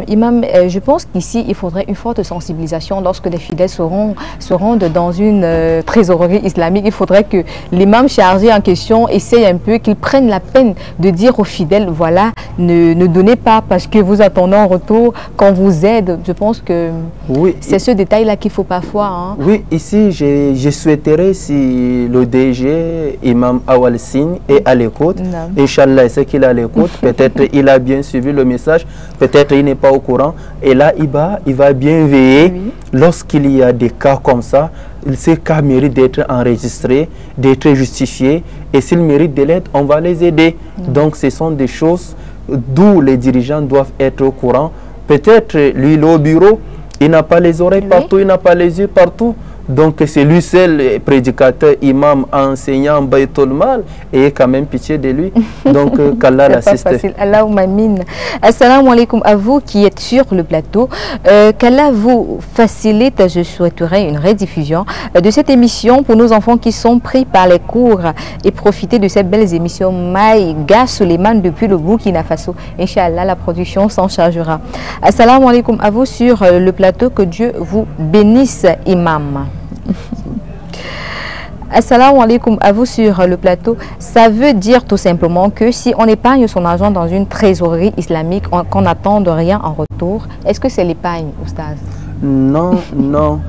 Imam, je pense qu'ici, il faudrait une forte sensibilisation lorsque les fidèles seront dans une trésorerie islamique. Il faudrait que l'imam chargé en question essaye un peu, qu'il prenne la peine de dire aux fidèles, voilà, ne donnez pas parce que vous attendez en retour qu'on vous aide. Je pense que oui, c'est ce détail-là qu'il faut parfois. Hein. Oui, ici, je souhaiterais si le DG, Imam Awal Singh, est à l'écoute. Inch'Allah, c'est qu'il est à l'écoute. Peut-être il a bien suivi le message. Peut-être il n'est pas au courant. Et là, il va bien veiller lorsqu'il y a des cas comme ça. Ces cas méritent d'être enregistrés, d'être justifiés. Et s'ils méritent de l'aide, on va les aider. Donc, ce sont des choses d'où les dirigeants doivent être au courant. Peut-être, lui, au bureau, il n'a pas les oreilles partout, il n'a pas les yeux partout. Donc, c'est lui seul, prédicateur, imam, enseignant, Baytul Mal, et quand même pitié de lui. Donc, qu'Allah l'assiste. Allahumma amin. Assalamu alaikum à vous qui êtes sur le plateau. Qu'Allah vous facilite, je souhaiterais une rediffusion de cette émission pour nos enfants qui sont pris par les cours et profiter de cette belle émission. Maïga Suleiman depuis le Burkina Faso. Inch'Allah, la production s'en chargera. Assalamu alaikum à vous sur le plateau. Que Dieu vous bénisse, imam. Assalamu alaikum à vous sur le plateau. Ça veut dire tout simplement que si on épargne son argent dans une trésorerie islamique, qu'on n'attend de rien en retour, est-ce que c'est l'épargne, Oustaz? Non, non.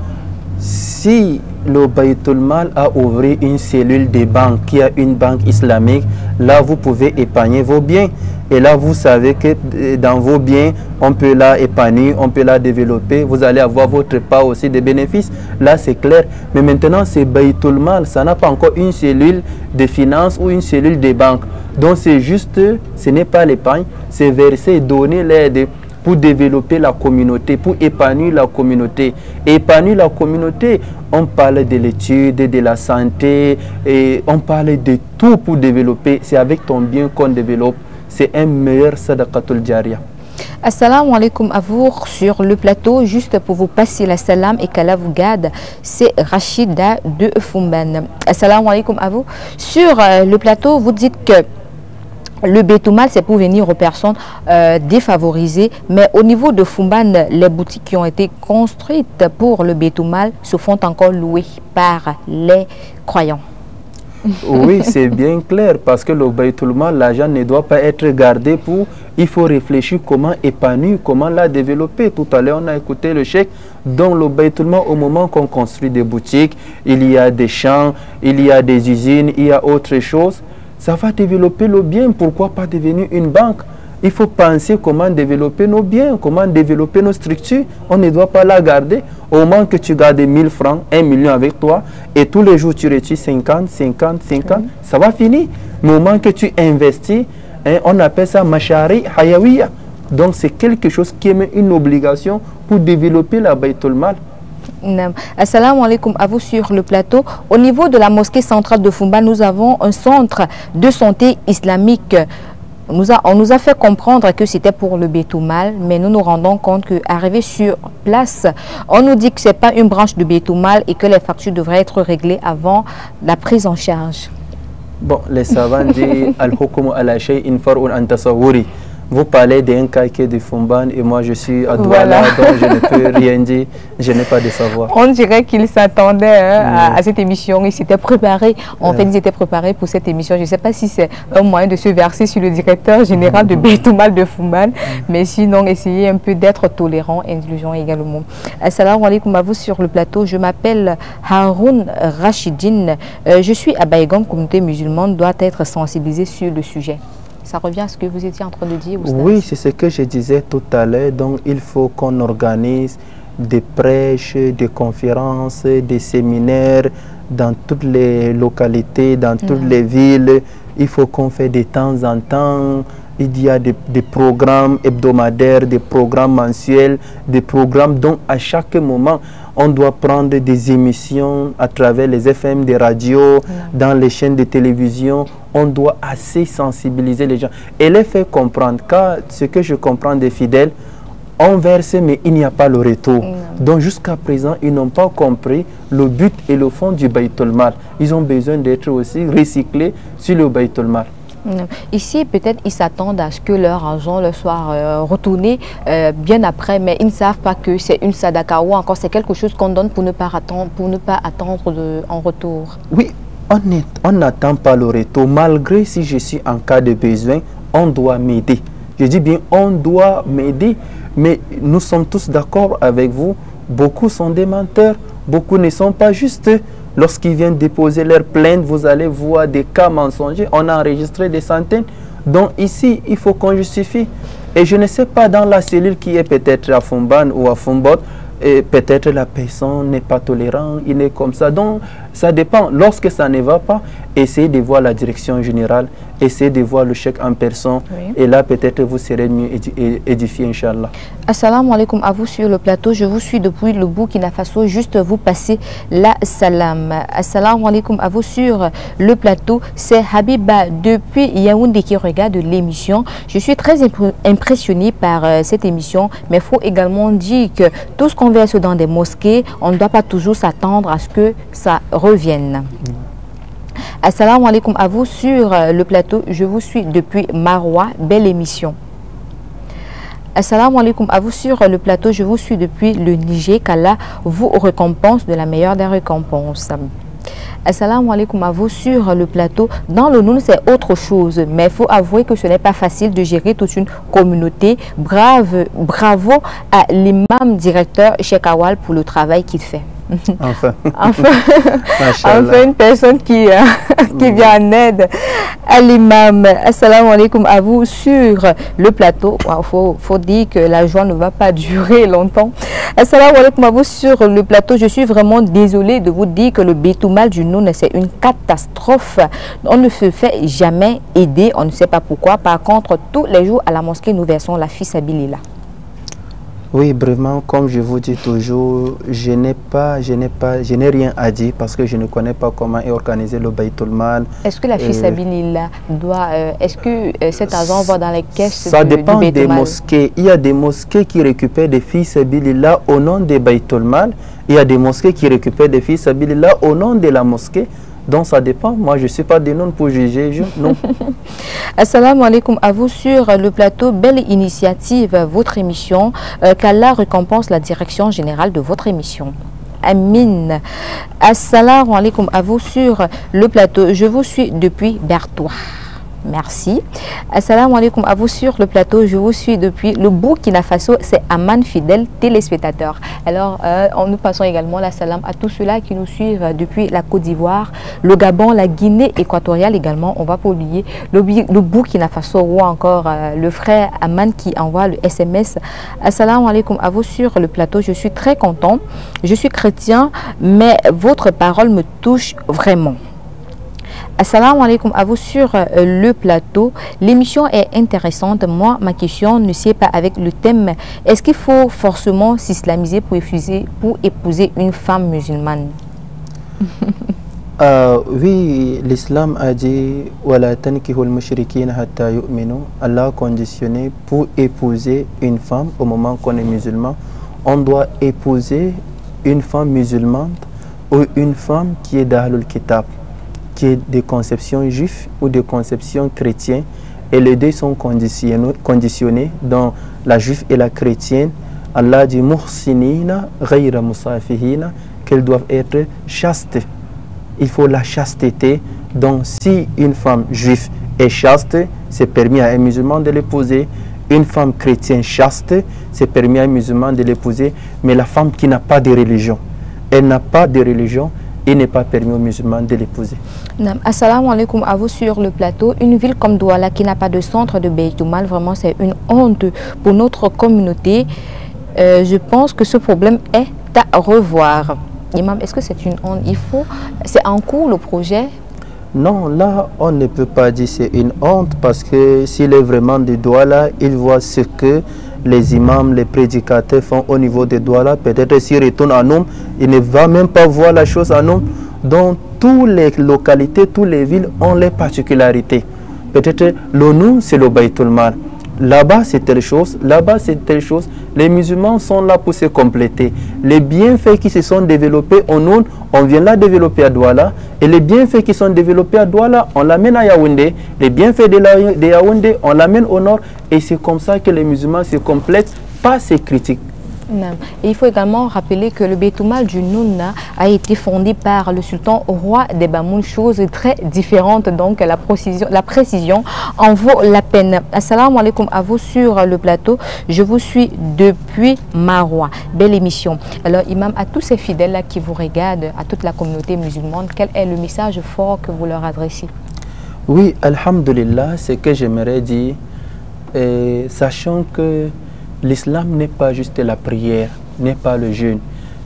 Si le Baytul Mal a ouvert une cellule de banque, qui a une banque islamique, là vous pouvez épargner vos biens. Et là vous savez que dans vos biens, on peut la épargner, on peut la développer. Vous allez avoir votre part aussi de bénéfices. Là c'est clair. Mais maintenant c'est Baytul Mal, ça n'a pas encore une cellule de finance ou une cellule de banque. Donc c'est juste, ce n'est pas l'épargne, c'est verser, donner l'aide. pour développer la communauté, pour épanouir la communauté. Épanouir la communauté, on parle de l'étude, de la santé, et on parle de tout pour développer. C'est avec ton bien qu'on développe. C'est un meilleur sadaqatul jariya. Assalamu alaikum à vous sur le plateau, juste pour vous passer la salam et qu'Allah vous garde, c'est Rachida de Fumban. Assalamu alaikum à vous. Sur le plateau, vous dites que le Bétoumal, c'est pour venir aux personnes défavorisées, mais au niveau de Fumban, les boutiques qui ont été construites pour le Bétoumal se font encore louer par les croyants. Oui, c'est bien clair, parce que le Baytul Mal, l'argent ne doit pas être gardé pour... Il faut réfléchir comment épanouir, comment la développer. Tout à l'heure, on a écouté le cheikh. Dans le Baytul Mal, au moment qu'on construit des boutiques, il y a des champs, il y a des usines, il y a autre chose. Ça va développer le bien. Pourquoi pas devenir une banque? Il faut penser comment développer nos biens, comment développer nos structures. On ne doit pas la garder. Au moment que tu gardes 1000 francs, 1 million avec toi, et tous les jours tu retires 50, 50, 50, ça va finir. Mais au moment que tu investis, hein, on appelle ça mashari hayawiya. Donc c'est quelque chose qui est une obligation pour développer la Baytul Mal. Assalamu alaikum à vous sur le plateau. Au niveau de la mosquée centrale de Fumba, nous avons un centre de santé islamique. On nous a fait comprendre que c'était pour le Bétoumal, mais nous nous rendons compte qu'arrivé sur place, on nous dit que ce n'est pas une branche de Bétoumal et que les factures devraient être réglées avant la prise en charge. Bon, les savants disent Al-Hukumu ala shay'in far'un an tasawwuri. Vous parlez d'un cas qui est de Fumban et moi je suis à Douala, donc je ne peux rien dire, je n'ai pas de savoir. On dirait qu'ils s'attendaient à cette émission, ils s'étaient préparés, en fait ils étaient préparés pour cette émission. Je ne sais pas si c'est un moyen de se verser sur le directeur général de Bétoumal de Fumban, mais sinon essayez un peu d'être tolérant, indulgent également. Assalamu alaikum à vous sur le plateau, je m'appelle Haroun Rachidine, je suis à Baïgom, communauté musulmane doit être sensibilisée sur le sujet. Ça revient à ce que vous étiez en train de dire, Oustaz. Oui, c'est ce que je disais tout à l'heure. Donc, il faut qu'on organise des prêches, des conférences, des séminaires dans toutes les localités, dans toutes les villes. Il faut qu'on fait de temps en temps. Il y a des programmes hebdomadaires, des programmes mensuels, des programmes dont à chaque moment, on doit prendre des émissions à travers les FM, des radios, dans les chaînes de télévision. On doit assez sensibiliser les gens et les faire comprendre. Car ce que je comprends des fidèles, on verse mais il n'y a pas le retour. Donc jusqu'à présent, ils n'ont pas compris le but et le fond du Baytul Mal. Ils ont besoin d'être aussi recyclés sur le Baytul Mal. Ici, peut-être ils s'attendent à ce que leur argent leur soit retourné bien après, mais ils ne savent pas que c'est une sadaka ou encore c'est quelque chose qu'on donne pour ne pas attendre en retour. Oui, on n'attend pas le retour. Malgré si je suis en cas de besoin, on doit m'aider. Je dis bien, on doit m'aider, mais nous sommes tous d'accord avec vous. Beaucoup sont des menteurs, beaucoup ne sont pas justes. Lorsqu'ils viennent déposer leur plainte, vous allez voir des cas mensongers. On a enregistré des centaines. Donc ici, il faut qu'on justifie. Et je ne sais pas dans la cellule qui est peut-être à Fumban ou à Fumbot, et peut-être la personne n'est pas tolérante, il est comme ça. Donc ça dépend. Lorsque ça ne va pas, essayez de voir la direction générale, essayez de voir le chèque en personne. Et là, peut-être vous serez mieux édifié, Inch'Allah. Assalamu alaikum à vous sur le plateau. Je vous suis depuis le Burkina Faso. Juste vous passer la salam. Assalamu alaikum à vous sur le plateau. C'est Habiba depuis Yaoundé qui regarde l'émission. Je suis très impressionné par cette émission, mais il faut également dire que tout ce qu'on verse dans des mosquées, on ne doit pas toujours s'attendre à ce que ça revienne. Assalamu alaikum à vous sur le plateau. Je vous suis depuis Maroua. Belle émission. Assalamu alaikum à vous sur le plateau. Je vous suis depuis le Niger. Qu'Allah vous récompense de la meilleure des récompenses. Assalamu alaikum à vous sur le plateau. Dans le Noun, c'est autre chose, mais il faut avouer que ce n'est pas facile de gérer toute une communauté. Bravo à l'imam directeur Cheikh Awal pour le travail qu'il fait. Enfin, une personne qui vient en aide à l'imam. Assalamu alaikum à vous sur le plateau. Faut dire que la joie ne va pas durer longtemps. Assalamu alaikum à vous sur le plateau. Je suis vraiment désolée de vous dire que le Bétoumal du Noun, c'est une catastrophe. On ne se fait jamais aider, on ne sait pas pourquoi. Par contre, tous les jours à la mosquée, nous versons la fils Abilillah. Oui, brièvement, comme je vous dis toujours, je n'ai rien à dire parce que je ne connais pas comment est organisé le Baytul Mal. Est-ce que la fille Sabilillah doit, est-ce que cet argent va dans les caisses Ça du dépend Baytul des Mal? mosquées. Il y a des mosquées qui récupèrent des filles Sabilillah au nom des Baytul Mal. Il y a des mosquées qui récupèrent des filles Sabilillah au nom de la mosquée. Donc ça dépend. Moi, je ne suis pas des noms pour juger. Non. Assalamu alaikum à vous sur le plateau. Belle initiative, votre émission. Qu'Allah récompense la direction générale de votre émission. Amin. Assalamu alaikum à vous sur le plateau. Je vous suis depuis Bertois. Merci. Assalamu alaikum à vous sur le plateau. Je vous suis depuis le Burkina Faso. C'est Aman, fidèle téléspectateur. Alors, nous passons également la salam à tous ceux-là qui nous suivent depuis la Côte d'Ivoire, le Gabon, la Guinée équatoriale également. On ne va pas oublier le Burkina Faso ou encore le frère Aman qui envoie le SMS. Assalamu alaikum à vous sur le plateau. Je suis très content. Je suis chrétien, mais votre parole me touche vraiment. Assalamu alaikum à vous sur le plateau. L'émission est intéressante. Moi, ma question ne sied pas avec le thème. Est-ce qu'il faut forcément s'islamiser pour épouser une femme musulmane? Oui, l'islam a dit Allah a conditionné pour épouser une femme au moment qu'on est musulman. On doit épouser une femme musulmane ou une femme qui est d'Ahlul Kitab, qui est de conception juive ou de conception chrétienne, et les deux sont conditionnés dans la juive et la chrétienne. Allah dit muhsinina ghayra musafihina, qu'elles doivent être chastes. Il faut la chasteté. Donc si une femme juive est chaste, c'est permis à un musulman de l'épouser. Une femme chrétienne chaste, c'est permis à un musulman de l'épouser. Mais la femme qui n'a pas de religion, elle n'a pas de religion, il n'est pas permis aux musulmans de l'épouser. Assalamu alaikum à vous sur le plateau. Une ville comme Douala qui n'a pas de centre de Baytul Mal, vraiment c'est une honte pour notre communauté. Je pense que ce problème est à revoir. Imam, est-ce que c'est une honte? C'est en cours le projet? Non, là on ne peut pas dire c'est une honte parce que s'il est vraiment de Douala, il voit ce que les imams, les prédicateurs font au niveau de Douala. Peut-être s'il retourne à Noum, il ne va même pas voir la chose à Noum. Donc, toutes les localités, toutes les villes ont les particularités. Peut-être le Noum, c'est le Baytul Mal. Là-bas, c'est telle chose. Là-bas, c'est telle chose. Les musulmans sont là pour se compléter. Les bienfaits qui se sont développés au Noum, on vient là développer à Douala. Et les bienfaits qui sont développés à Douala, on l'amène à Yaoundé. Les bienfaits de Yaoundé, on l'amène au nord. Et c'est comme ça que les musulmans se complètent, pas ces critiques. Et il faut également rappeler que le Baytul Mal du Nouna a été fondé par le sultan roi des Bamoun, chose très différente, donc la précision en vaut la peine. Assalamu alaikum à vous sur le plateau. Je vous suis depuis Marois. Belle émission. Alors imam, à tous ces fidèles là qui vous regardent, à toute la communauté musulmane, quel est le message fort que vous leur adressez? Oui, alhamdulillah, ce que j'aimerais dire, sachant que l'islam n'est pas juste la prière, n'est pas le jeûne.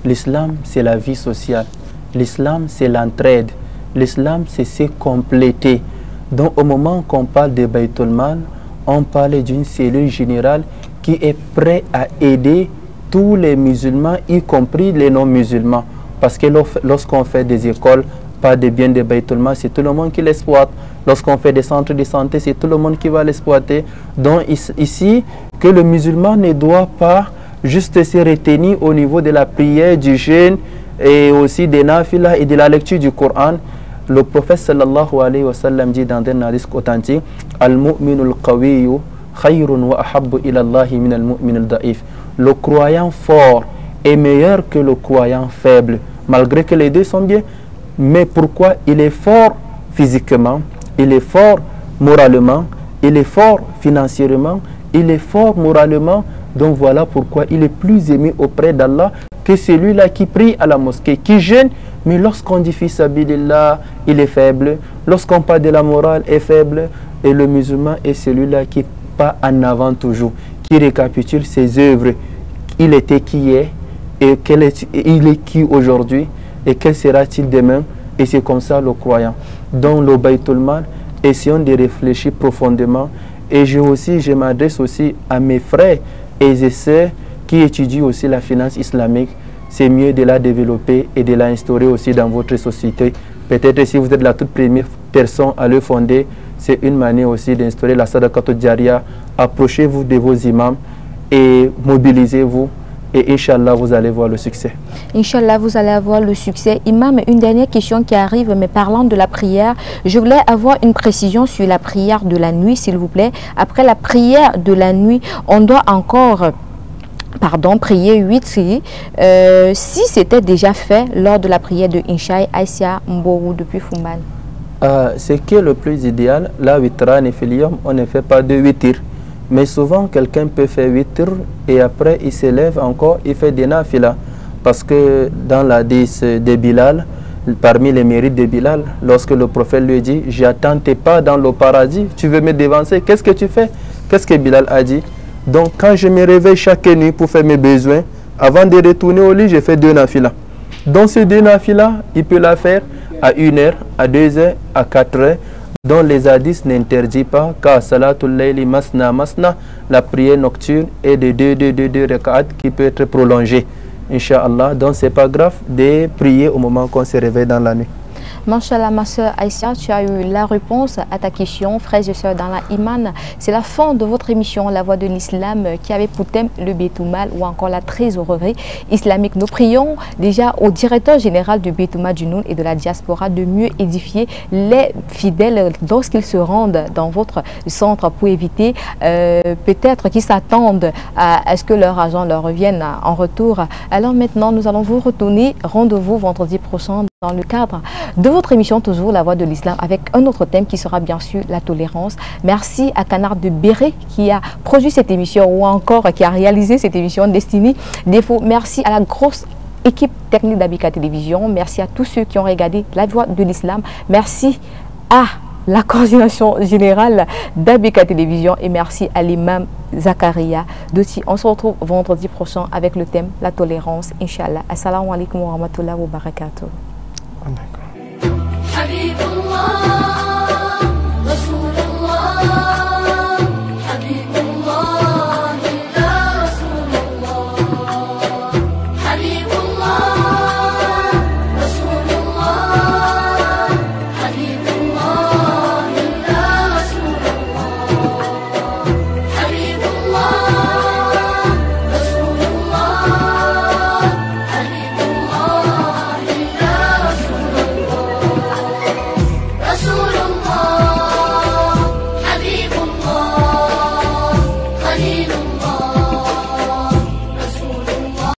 L'islam, c'est la vie sociale. L'islam, c'est l'entraide. L'islam, c'est se compléter. Donc, au moment qu'on parle de Baytul Mal, on parle d'une cellule générale qui est prête à aider tous les musulmans, y compris les non-musulmans. Parce que lorsqu'on fait des écoles, pas de biens de Baytul Mal, c'est tout le monde qui l'exploite. Lorsqu'on fait des centres de santé, c'est tout le monde qui va l'exploiter. Donc ici, que le musulman ne doit pas juste se retenir au niveau de la prière, du jeûne et aussi des nafila et de la lecture du Coran. Le prophète sallallahu alayhi wa sallam dit dans un hadith authentique, Al-mu'minul qawiyyu khayrun wa ahabbu ila Allahi min al-mu'minul da'if. Le croyant fort est meilleur que le croyant faible, malgré que les deux sont bien. Mais pourquoi? Il est fort physiquement, il est fort moralement, il est fort financièrement, il est fort moralement. Donc voilà pourquoi il est plus aimé auprès d'Allah que celui-là qui prie à la mosquée, qui jeûne, mais lorsqu'on dit fi sabilillah, il est faible. Lorsqu'on parle de la morale, il est faible. Et le musulman est celui-là qui part en avant toujours, qui récapitule ses œuvres. Il était qui est, et il est qui aujourd'hui, et quel sera-t-il demain? Et c'est comme ça le croyant. Donc le Baytul Mal, essayons de réfléchir profondément. Et je m'adresse aussi à mes frères et sœurs qui étudient aussi la finance islamique, c'est mieux de la développer et de la instaurer aussi dans votre société. Peut-être si vous êtes la toute première personne à le fonder, c'est une manière aussi d'instaurer la Sadaqatul Jariya. Approchez-vous de vos imams et mobilisez-vous. Et Inch'Allah, vous allez voir le succès. Inch'Allah, vous allez avoir le succès. Imam, une dernière question qui arrive, mais parlant de la prière, je voulais avoir une précision sur la prière de la nuit, s'il vous plaît. Après la prière de la nuit, on doit encore prier 8 si c'était déjà fait lors de la prière de Inch'Aï Aïsia Mbourou depuis Fumban. Ce qui est le plus idéal, la witra nefilium, on ne fait pas de witir. Mais souvent, quelqu'un peut faire witr et après, il se lève encore, il fait des nafila. Parce que dans la 10 de Bilal, parmi les mérites de Bilal, lorsque le prophète lui dit « J'attends tes pas dans le paradis, tu veux me devancer, qu'est-ce que tu fais ?» Qu'est-ce que Bilal a dit? Donc, quand je me réveille chaque nuit pour faire mes besoins, avant de retourner au lit, je fais 2 nafila. Donc, ces 2 nafila, il peut la faire à 1 heure, à 2 heures, à 4 heures, dont les hadiths n'interdisent pas, car salatul layli masna masna, la prière nocturne est de 2 rak'at qui peut être prolongée. Inch'Allah, donc c'est pas grave de prier au moment qu'on se réveille dans la nuit. Masha'Allah, ma soeur Aïssa, tu as eu la réponse à ta question, frères et sœurs dans la Iman. C'est la fin de votre émission La Voix de l'Islam qui avait pour thème le Bétoumal ou encore la trésorerie islamique. Nous prions déjà au directeur général du Bétouma du Noun et de la diaspora de mieux édifier les fidèles lorsqu'ils se rendent dans votre centre pour éviter peut-être qu'ils s'attendent à ce que leur argent leur revienne en retour. Alors maintenant, nous allons vous retourner. Rendez-vous vendredi prochain dans le cadre de votre émission toujours La Voix de l'Islam avec un autre thème qui sera bien sûr la tolérance. Merci à Canard de Béré qui a produit cette émission ou encore qui a réalisé cette émission destinée défaut. Merci à la grosse équipe technique d'Abika Télévision. Merci à tous ceux qui ont regardé La Voix de l'Islam. Merci à la coordination générale d'Abika Télévision et merci à l'imam Zakaria Doti. On se retrouve vendredi prochain avec le thème la tolérance, Inch'Allah. Assalamu alaikum wa rahmatullahi wa barakatuh. D'accord.